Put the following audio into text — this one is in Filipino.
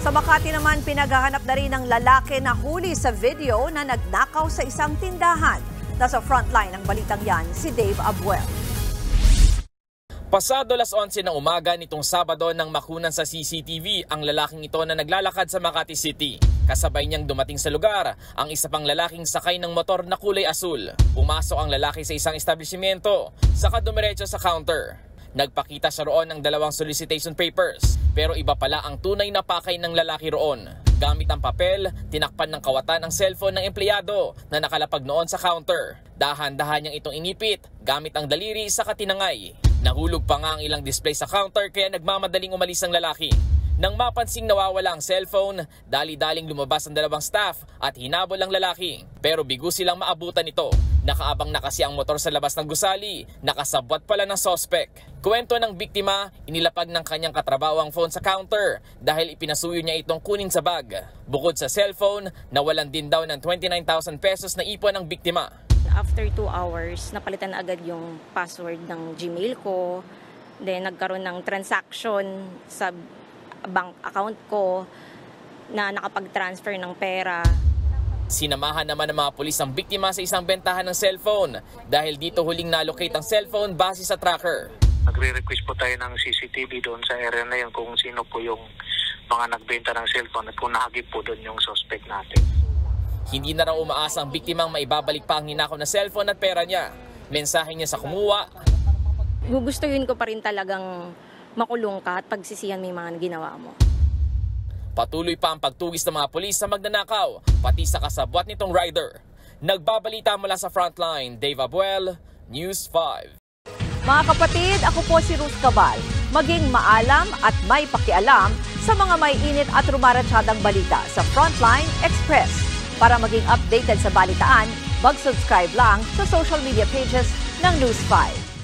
Sa Makati naman, pinaghahanap na rin ng lalaki na huli sa video na nagnakaw sa isang tindahan. Nasa frontline ng balitang yan, si Dave Abuel. Pasado 11:11 ng umaga nitong Sabado nang makunan sa CCTV ang lalaking ito na naglalakad sa Makati City. Kasabay niyang dumating sa lugar ang isa pang lalaking sakay ng motor na kulay asul. Pumasok ang lalaki sa isang establishmento, saka dumiretso sa counter. Nagpakita siya roon ng dalawang solicitation papers, pero iba pala ang tunay na pakay ng lalaki roon. Gamit ang papel, tinakpan ng kawatan ang cellphone ng empleyado na nakalapag noon sa counter. Dahan-dahan niyang itong inipit gamit ang daliri sa katinangay. Nahulog pa nga ang ilang display sa counter kaya nagmamadaling umalis ang lalaki. Nang mapansing nawawala ang cellphone, dali-daling lumabas ang dalawang staff at hinabol ang lalaki. Pero bigo silang maabutan ito. Nakaabang na kasi ang motor sa labas ng gusali, nakasabwat pala ng sospek. Kwento ng biktima, inilapag ng kanyang katrabaho ang phone sa counter dahil ipinasuyo niya itong kunin sa bag. Bukod sa cellphone, nawalan din daw ng 29,000 pesos na ipon ng biktima. After 2 hours, napalitan na agad yung password ng Gmail ko. Then nagkaroon ng transaction sa bank account ko na nakapag-transfer ng pera. Sinamahan naman ng mga pulis ang biktima sa isang bentahan ng cellphone dahil dito huling na-locate ang cellphone base sa tracker. Nagre-request po tayo ng CCTV doon sa area na yun kung sino po yung mga nagbenta ng cellphone at kung nahagip po doon yung suspect natin. Hindi na raw umaasa ang biktimang maibabalik pa ang ninakaw na cellphone at pera niya. Mensahe niya sa kumuha: Gugustuhin ko pa rin talagang makulong ka at pagsisihan may mga ginawa mo. Patuloy pa ang pagtugis ng mga pulis sa magnanakaw, pati sa kasabwat nitong rider. Nagbabalita mula sa frontline, Dave Abuel, News 5. Mga kapatid, ako po si Ruth Cabal. Maging maalam at may pakialam sa mga may init at rumaratsyadang balita sa Frontline Express. Para maging updated sa balitaan, mag-subscribe lang sa social media pages ng News 5.